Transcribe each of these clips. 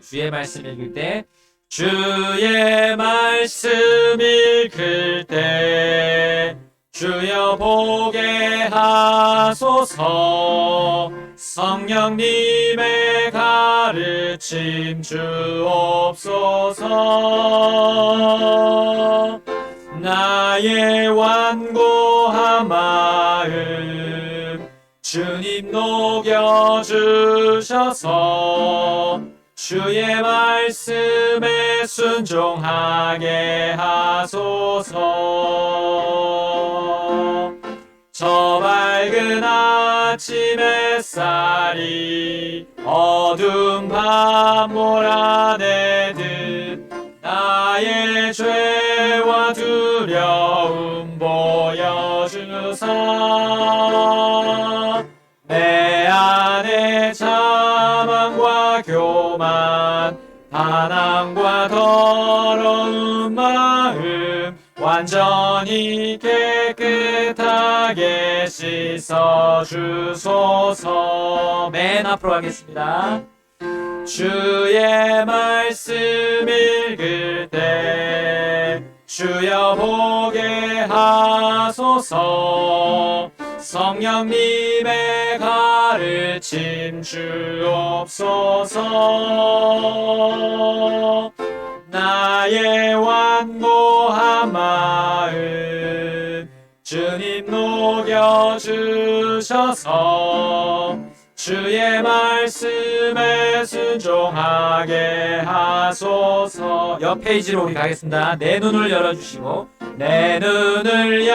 주의 말씀 읽을 때 주의 말씀 읽을 때 주여 보게 하소서. 성령님의 가르침 주옵소서. 나의 완고한 마음 주님 녹여주셔서 주의 말씀에 순종하게 하소서. 저 밝은 아침 햇살이 어두운 밤 몰아내듯 나의 죄와 두려움 보여주사 내 안에 자만과 교만 반항과 더러운 마음 완전히 깨끗하게 씻어주소서. 맨 앞으로 가겠습니다. 주의 말씀 읽을 때 주여 보게 하소서. 성령님의 가르침 주옵소서. 나의 완고한 마음 주님 녹여주셔서 주의 말씀에 순종하게 하소서. 옆 페이지로 우리 가겠습니다. 내 눈을 열어주시고 내 눈을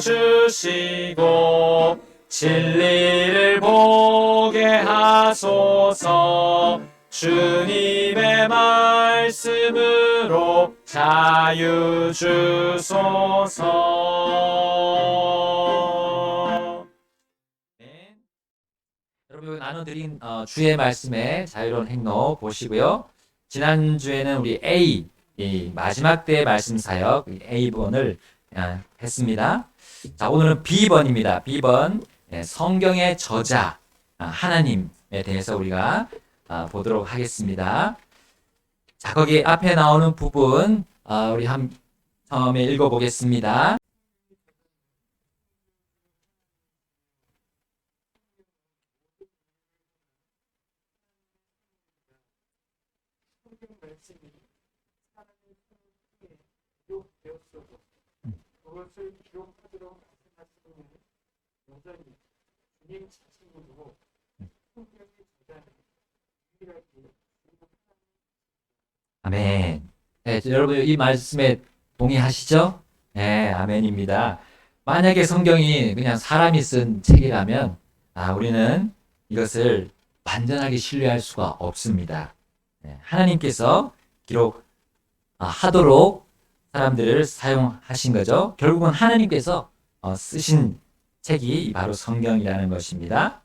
열어주시고 진리를 보게 하소서. 주님의 말씀으로 자유 주소서. 네. 여러분 나눠드린 주의 말씀의 자유로운 행로 보시고요. 지난주에는 우리 A 이 마지막 때의 말씀 사역 A번을 했습니다. 자, 오늘은 B번입니다. B번 성경의 저자 하나님에 대해서 우리가 보도록 하겠습니다. 자, 거기 앞에 나오는 부분 우리 처음에 읽어보겠습니다. 그것을 기록하도록 말씀하시는 여전히 주님 자신으로 성경의 저자는 유일하게 아멘. 네, 여러분 이 말씀에 동의하시죠? 네, 아멘입니다. 만약에 성경이 그냥 사람이 쓴 책이라면 우리는 이것을 완전하게 신뢰할 수가 없습니다. 네, 하나님께서 기록하도록 사람들을 사용하신 거죠. 결국은 하나님께서 쓰신 책이 바로 성경이라는 것입니다.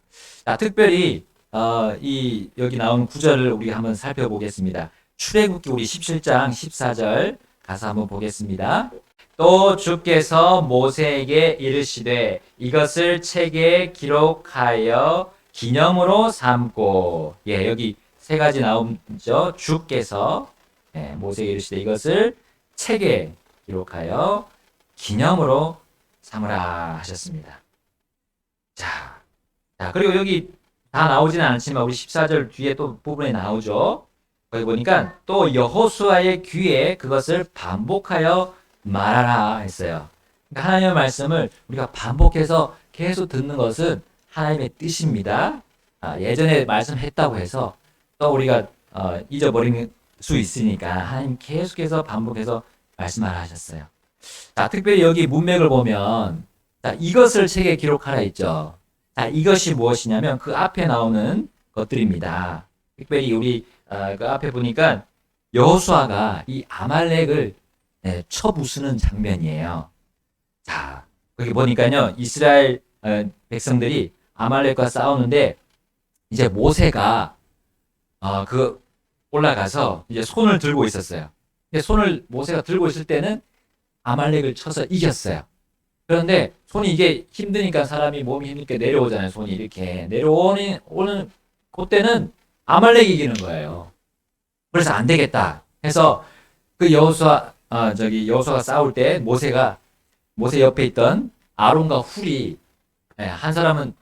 자, 특별히 여기 나온 구절을 우리 한번 살펴보겠습니다. 출애굽기 우리 17장 14절 가서 한번 보겠습니다. 또 주께서 모세에게 이르시되 이것을 책에 기록하여 기념으로 삼고 여기 세 가지 나오죠. 주께서 모세에게 이르시되 이것을 책에 기록하여 기념으로 삼으라 하셨습니다. 자, 그리고 여기 다 나오지는 않지만 우리 14절 뒤에 또 부분에 나오죠. 거기 보니까 또 여호수아의 귀에 그것을 반복하여 말하라 했어요. 그러니까 하나님의 말씀을 우리가 반복해서 계속 듣는 것은 하나님의 뜻입니다. 예전에 말씀했다고 해서 또 우리가 잊어버릴 수 있으니까 하나님 계속해서 반복해서 말씀하라 하셨어요. 자, 특별히 여기 문맥을 보면 이것을 책에 기록하라 했죠. 이것이 무엇이냐면 그 앞에 나오는 것들입니다. 특별히 우리 그 앞에 보니까 여호수아가 이 아말렉을 쳐부수는 장면이에요. 자, 거기 보니까요 이스라엘 백성들이 아말렉과 싸우는데 이제 모세가 올라가서 이제 손을 들고 있었어요. 근데 손을 모세가 들고 있을 때는 아말렉을 쳐서 이겼어요. 그런데 손이 이게 힘드니까 사람이 몸이 힘드니까 내려오잖아요. 손이 이렇게 내려오는 그때는 아말렉이 이기는 거예요. 그래서 안 되겠다 해서 그 여호수아가 싸울 때 모세 옆에 있던 아론과 훌이 한 사람은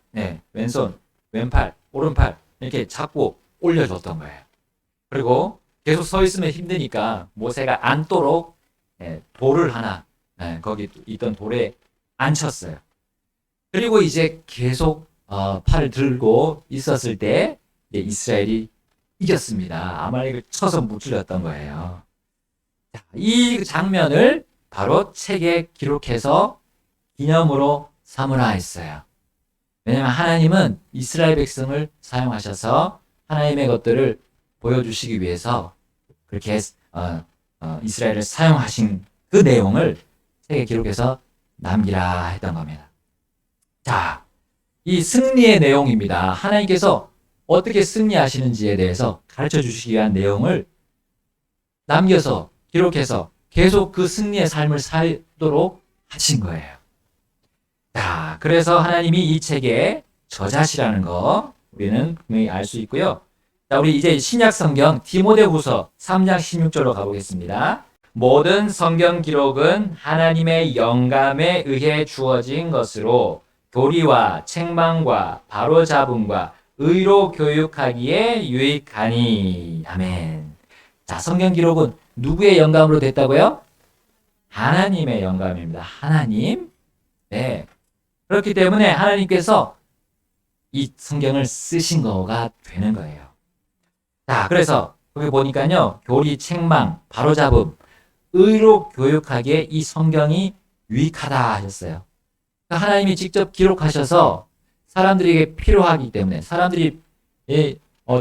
왼손, 왼팔, 오른팔 이렇게 잡고 올려줬던 거예요. 그리고 계속 서 있으면 힘드니까 모세가 앉도록 돌을 하나 거기 있던 돌에 앉혔어요. 그리고 이제 계속 팔을 들고 있었을 때 이제 이스라엘이 이겼습니다. 아말렉을 쳐서 무찔렀던 거예요. 자, 이 장면을 바로 책에 기록해서 기념으로 삼으라 했어요. 왜냐하면 하나님은 이스라엘 백성을 사용하셔서 하나님의 것들을 보여주시기 위해서 그렇게 이스라엘을 사용하신 그 내용을 책에 기록해서 남기라 했던 겁니다. 자, 이 승리의 내용입니다. 하나님께서 어떻게 승리하시는지에 대해서 가르쳐 주시기 위한 내용을 남겨서 기록해서 계속 그 승리의 삶을 살도록 하신 거예요. 자, 그래서 하나님이 이 책의 저자시라는 거 우리는 분명히 알 수 있고요. 자, 우리 이제 신약 성경 디모데후서 3장 16절로 가보겠습니다. 모든 성경 기록은 하나님의 영감에 의해 주어진 것으로 교리와 책망과 바로잡음과 의로 교육하기에 유익하니. 아멘. 자, 성경 기록은 누구의 영감으로 됐다고요? 하나님의 영감입니다. 하나님. 네. 그렇기 때문에 하나님께서 이 성경을 쓰신 거가 되는 거예요. 자, 그래서 거기 보니까요, 교리, 책망, 바로잡음, 의로 교육하기에 이 성경이 유익하다 하셨어요. 그러니까 하나님이 직접 기록하셔서 사람들에게 필요하기 때문에 사람들이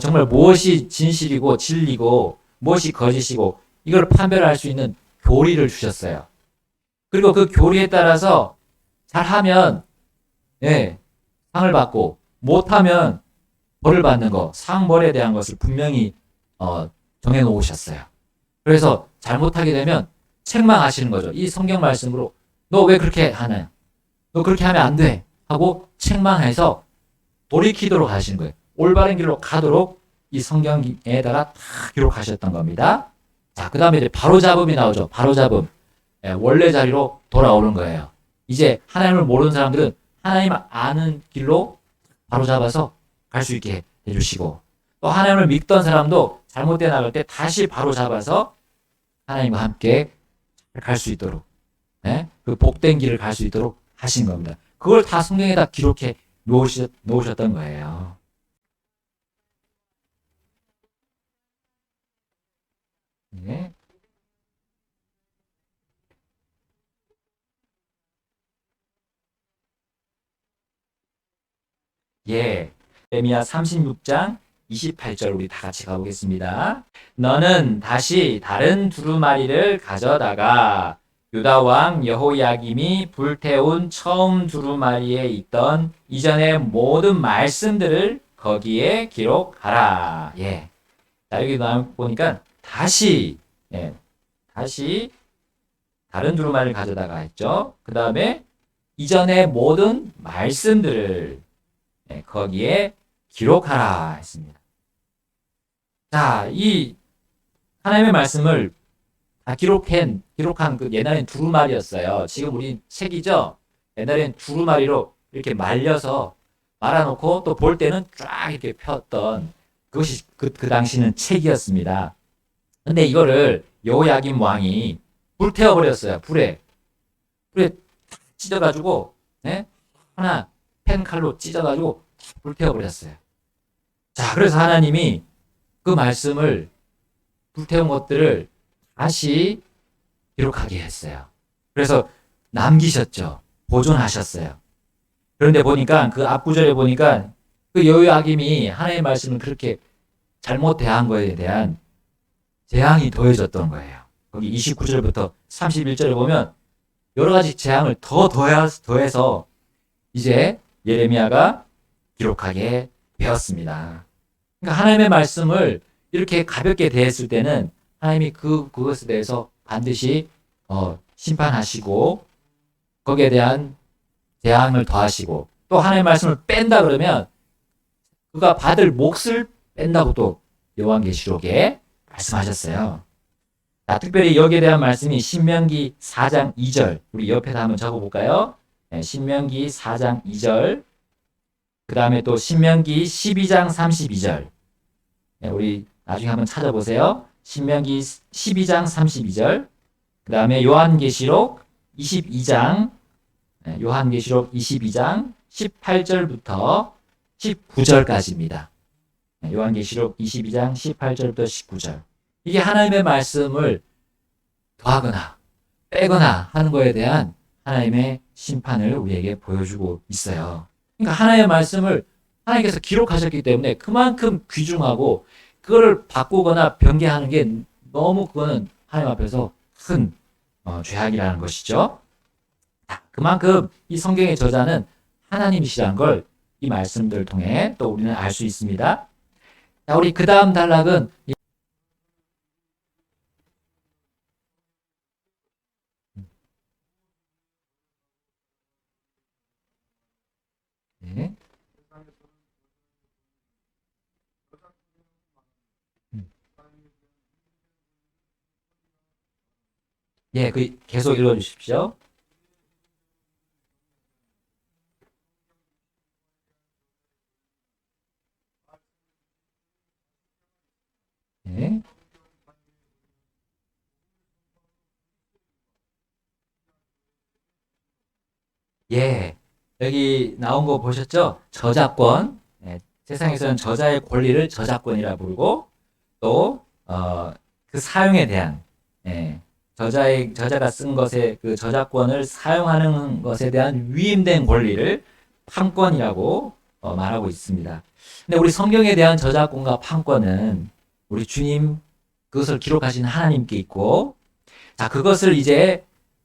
정말 무엇이 진실이고 진리고 무엇이 거짓이고 이걸 판별할 수 있는 교리를 주셨어요. 그리고 그 교리에 따라서 잘하면 상을 받고 못하면 벌을 받는 거, 상벌에 대한 것을 분명히 정해 놓으셨어요. 그래서 잘못하게 되면 책망하시는 거죠. 이 성경 말씀으로 너 왜 그렇게 하냐? 너 그렇게 하면 안 돼. 하고 책망해서 돌이키도록 하시는 거예요. 올바른 길로 가도록 이 성경에다가 다 기록하셨던 겁니다. 자, 그 다음에 이제 바로잡음이 나오죠. 바로잡음. 원래 자리로 돌아오는 거예요. 이제 하나님을 모르는 사람들은 하나님 아는 길로 바로잡아서 갈 수 있게 해주시고, 또 하나님을 믿던 사람도 잘못돼 나갈 때 다시 바로잡아서 하나님과 함께 갈 수 있도록, 그 복된 길을 갈 수 있도록 하신 겁니다. 그걸 다 성경에다 기록해 놓으셨던 거예요. 네. 예레미야 36장 28절 우리 다 같이 가보겠습니다. 너는 다시 다른 두루마리를 가져다가 유다 왕 여호야김이 불태운 처음 두루마리에 있던 이전의 모든 말씀들을 거기에 기록하라. 자, 여기 보니까 다시 다른 두루마리를 가져다가 했죠. 그 다음에 이전의 모든 말씀들을 거기에 기록하라 했습니다. 자, 이 하나님의 말씀을 다 기록한 그 옛날엔 두루마리였어요. 지금 우리 책이죠. 옛날엔 두루마리로 이렇게 말려서 말아놓고 또 볼 때는 쫙 이렇게 폈던 그것이 그 당시는 책이었습니다. 근데 이거를 여호야김 왕이 불태워버렸어요. 불에 찢어가지고 하나 펜 칼로 찢어가지고 불태워버렸어요. 자, 그래서 하나님이 그 말씀을 불태운 것들을 다시 기록하게 했어요. 그래서 남기셨죠. 보존하셨어요. 그런데 보니까 그 앞구절에 보니까 그 여호야김이 하나님의 말씀을 그렇게 잘못 대한 거에 대한 재앙이 더해졌던 거예요. 거기 29절부터 31절에 보면 여러 가지 재앙을 더해서 이제 예레미야가 기록하게 되었습니다. 그러니까 하나님의 말씀을 이렇게 가볍게 대했을 때는 하나님이 그것에 대해서 반드시 심판하시고 거기에 대한 재앙을 더하시고, 또 하나님의 말씀을 뺀다 그러면 그가 받을 몫을 뺀다고 또 요한계시록에 말씀하셨어요. 자, 특별히 여기에 대한 말씀이 신명기 4장 2절. 우리 옆에다 한번 적어볼까요? 네, 신명기 4장 2절. 그 다음에 또 신명기 12장 32절. 네, 우리 나중에 한번 찾아보세요. 신명기 12장 32절. 그 다음에 요한계시록 22장, 요한계시록 22장 18절부터 19절까지입니다. 요한계시록 22장 18절부터 19절. 이게 하나님의 말씀을 더하거나 빼거나 하는 거에 대한 하나님의 심판을 우리에게 보여주고 있어요. 그러니까 하나님의 말씀을 하나님께서 기록하셨기 때문에 그만큼 귀중하고 그거를 바꾸거나 변개하는 게 너무 그거는 하나님 앞에서 큰 죄악이라는 것이죠. 그만큼 이 성경의 저자는 하나님이시라는 걸 이 말씀들을 통해 또 우리는 알 수 있습니다. 자, 우리 그 다음 단락은 네. 예, 그 계속 읽어 주십시오. 네. 예. 여기 나온 거 보셨죠? 저작권. 예, 세상에서는 저자의 권리를 저작권이라 부르고 또 그 사용에 대한 예, 저자가 쓴 것의 그 저작권을 사용하는 것에 대한 위임된 권리를 판권이라고 말하고 있습니다. 근데 우리 성경에 대한 저작권과 판권은 우리 주님 그것을 기록하신 하나님께 있고 자 그것을 이제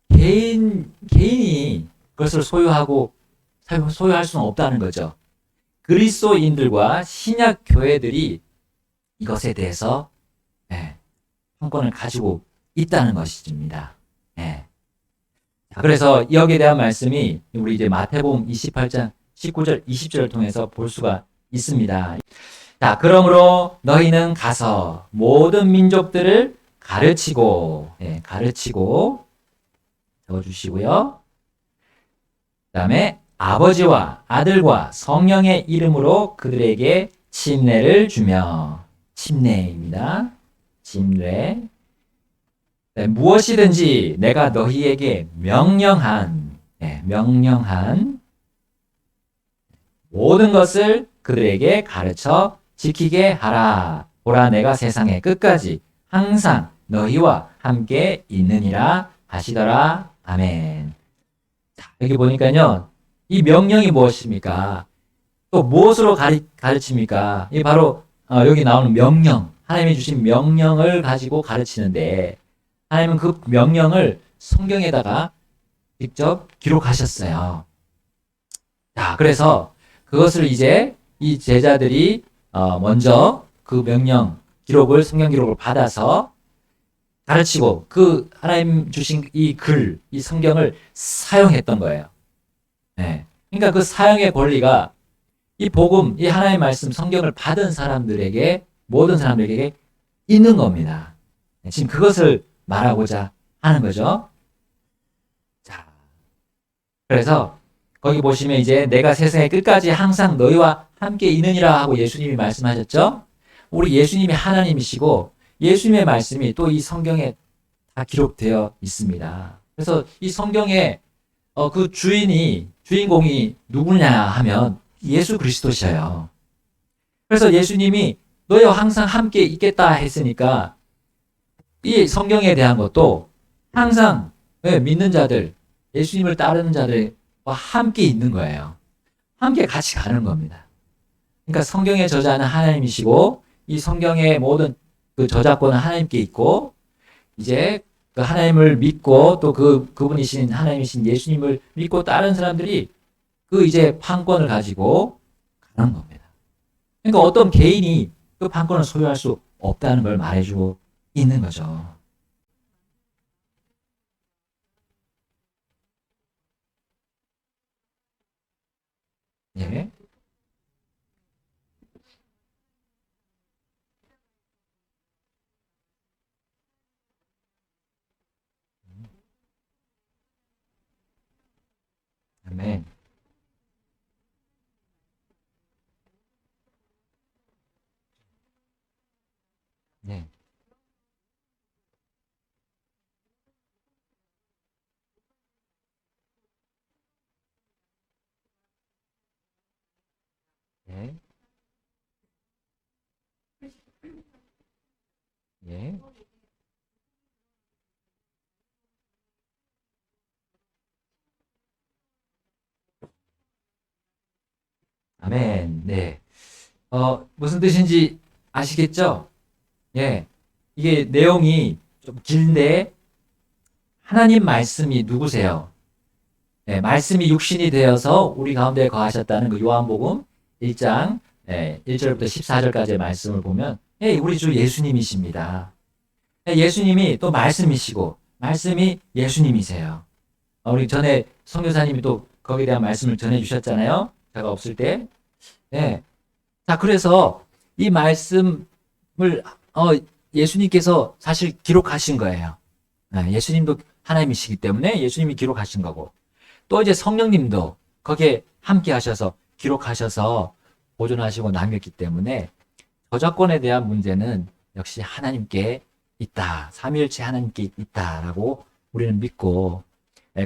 개인이 그것을 소유할 수는 없다는 거죠. 그리스도인들과 신약 교회들이 이것에 대해서 예, 판권을 가지고 있다는 것입니다. 예. 자, 그래서 여기에 대한 말씀이 우리 이제 마태복음 28장 19절, 20절을 통해서 볼 수가 있습니다. 자, 그러므로 너희는 가서 모든 민족들을 가르치고 적어주시고요. 그 다음에 아버지와 아들과 성령의 이름으로 그들에게 침례를 주며 침례입니다. 침례. 네, 무엇이든지 내가 너희에게 명령한 모든 것을 그들에게 가르쳐 지키게 하라. 보라 내가 세상의 끝까지 항상 너희와 함께 있느니라 하시더라. 아멘. 자, 여기 보니까요. 이 명령이 무엇입니까? 또 무엇으로 가르칩니까? 이 바로 여기 나오는 명령. 하나님이 주신 명령을 가지고 가르치는데 하나님은 그 명령을 성경에다가 직접 기록하셨어요. 자, 그래서 그것을 이제 이 제자들이 먼저 그 명령 기록을 성경 기록을 받아서 가르치고 그 하나님 주신 이 성경을 사용했던 거예요. 네. 그러니까 그 사용의 권리가 이 복음, 이 하나님의 말씀, 성경을 받은 사람들에게 모든 사람들에게 있는 겁니다. 네, 지금 그것을 말하고자 하는 거죠. 자, 그래서 거기 보시면 이제 내가 세상의 끝까지 항상 너희와 함께 있느니라 하고 예수님이 말씀하셨죠. 우리 예수님이 하나님이시고 예수님의 말씀이 또 이 성경에 다 기록되어 있습니다. 그래서 이 성경에 그 주인공이 누구냐 하면 예수 그리스도셔요. 그래서 예수님이 너희와 항상 함께 있겠다 했으니까 이 성경에 대한 것도 항상 믿는 자들, 예수님을 따르는 자들과 함께 있는 거예요. 함께 같이 가는 겁니다. 그러니까 성경의 저자는 하나님이시고 이 성경의 모든 그 저작권은 하나님께 있고 이제 그 하나님을 믿고 또 그분이신 하나님이신 예수님을 믿고 따르는 사람들이 그 이제 판권을 가지고 가는 겁니다. 그러니까 어떤 개인이 그 판권을 소유할 수 없다는 걸 말해주고 있는 거죠. 예. 네. 예. 예. 아멘. 네. 무슨 뜻인지 아시겠죠? 예. 이게 내용이 좀 길데 하나님 말씀이 누구세요? 예, 말씀이 육신이 되어서 우리 가운데 거하셨다는 그 요한복음 1장 1절부터 14절까지의 말씀을 보면 예, 우리 주 예수님이십니다. 예, 예수님이 또 말씀이시고 말씀이 예수님이세요. 우리 전에 선교사님이 또 거기에 대한 말씀을 전해 주셨잖아요. 제가 없을 때. 네. 자, 그래서 이 말씀을 예수님께서 사실 기록하신 거예요. 예수님도 하나님이시기 때문에 예수님이 기록하신 거고 또 이제 성령님도 거기에 함께 하셔서 기록하셔서 보존하시고 남겼기 때문에 저작권에 대한 문제는 역시 하나님께 있다. 삼위일체 하나님께 있다라고 우리는 믿고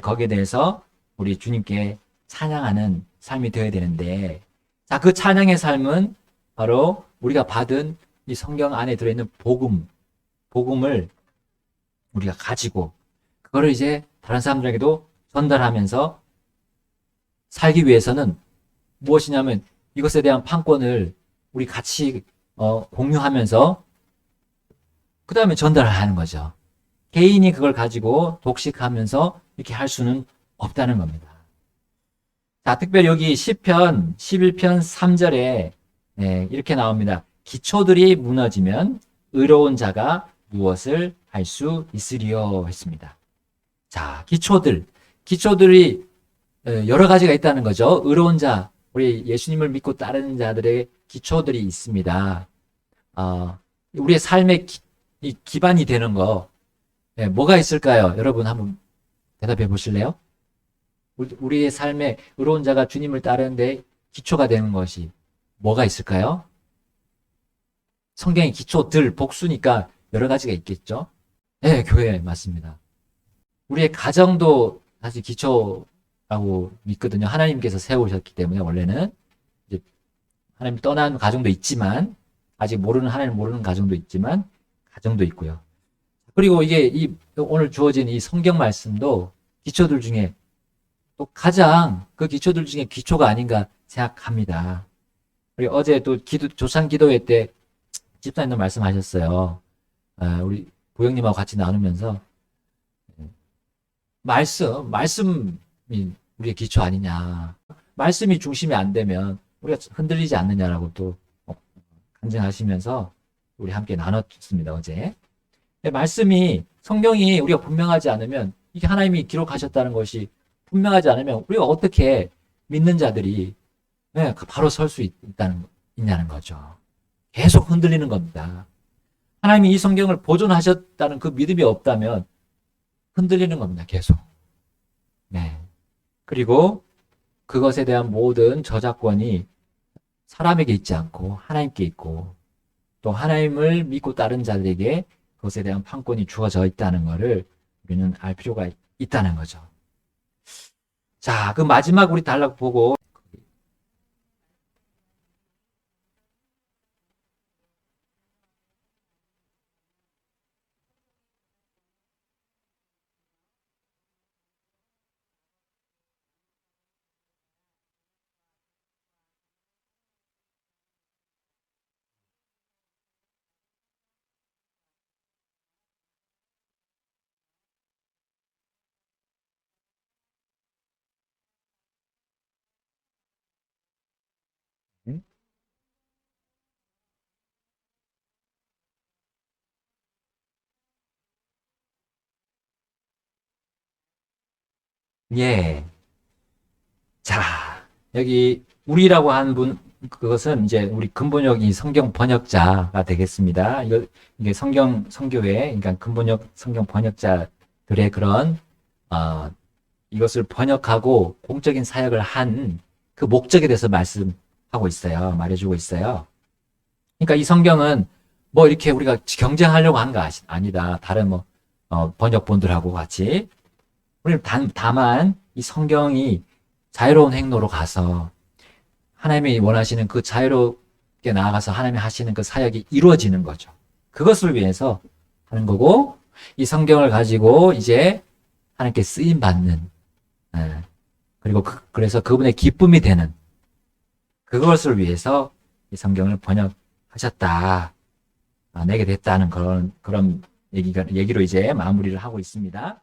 거기에 대해서 우리 주님께 찬양하는 삶이 되어야 되는데 자, 그 찬양의 삶은 바로 우리가 받은 이 성경 안에 들어있는 복음을 우리가 가지고 그거를 이제 다른 사람들에게도 전달하면서 살기 위해서는 무엇이냐면 이것에 대한 판권을 우리 같이 공유하면서 그 다음에 전달을 하는 거죠. 개인이 그걸 가지고 독식하면서 이렇게 할 수는 없다는 겁니다. 자, 특별히 여기 시편 11편 3절에 이렇게 나옵니다. 기초들이 무너지면 의로운 자가 무엇을 할 수 있으리요 했습니다. 자, 기초들이 여러 가지가 있다는 거죠. 의로운 자, 우리 예수님을 믿고 따르는 자들의 기초들이 있습니다. 우리의 삶의 기반이 되는 거 뭐가 있을까요? 여러분 한번 대답해 보실래요? 우리의 삶에 의로운 자가 주님을 따르는데 기초가 되는 것이 뭐가 있을까요? 성경의 기초들, 복수니까 여러 가지가 있겠죠? 네, 교회 맞습니다. 우리의 가정도 사실 기초라고 믿거든요. 하나님께서 세우셨기 때문에 원래는 이제 하나님 떠난 가정도 있지만 아직 하나님 모르는 가정도 있지만 가정도 있고요. 그리고 이게 오늘 주어진 이 성경 말씀도 기초들 중에 또 가장 그 기초들 중에 기초가 아닌가 생각합니다. 그리고 어제 또 조상 기도회 때 집사님도 말씀하셨어요. 우리 부형님하고 같이 나누면서 말씀이 우리의 기초 아니냐. 말씀이 중심이 안 되면 우리가 흔들리지 않느냐라고 또 간증하시면서 우리 함께 나눴습니다, 어제. 말씀이 성경이 우리가 분명하지 않으면 이게 하나님이 기록하셨다는 것이 분명하지 않으면 우리가 어떻게 믿는 자들이 바로 설 수 있냐는 거죠. 계속 흔들리는 겁니다. 하나님이 이 성경을 보존하셨다는 그 믿음이 없다면 흔들리는 겁니다. 계속. 네. 그리고 그것에 대한 모든 저작권이 사람에게 있지 않고 하나님께 있고 또 하나님을 믿고 따른 자들에게 그것에 대한 판권이 주어져 있다는 것을 우리는 알 필요가 있다는 거죠. 자, 그 마지막 우리 단락 보고 예. 자, 여기 우리라고 한 분, 그것은 이제 우리 근본역이 성경 번역자가 되겠습니다. 이게 성교회, 그러니까 근본역 성경 번역자들의 그런, 이것을 번역하고 공적인 사역을 한 그 목적에 대해서 말씀하고 있어요. 말해주고 있어요. 그러니까 이 성경은 뭐 이렇게 우리가 경쟁하려고 한 거 아니다. 다른 뭐 번역본들하고 같이 우리는 다만 이 성경이 자유로운 행로로 가서 하나님이 원하시는 그 자유롭게 나아가서 하나님이 하시는 그 사역이 이루어지는 거죠. 그것을 위해서 하는 거고, 이 성경을 가지고 이제 하나님께 쓰임 받는, 그리고 그래서 그분의 기쁨이 되는 그것을 위해서 이 성경을 번역하셨다, 내게 됐다는 그런 얘기로 이제 마무리를 하고 있습니다.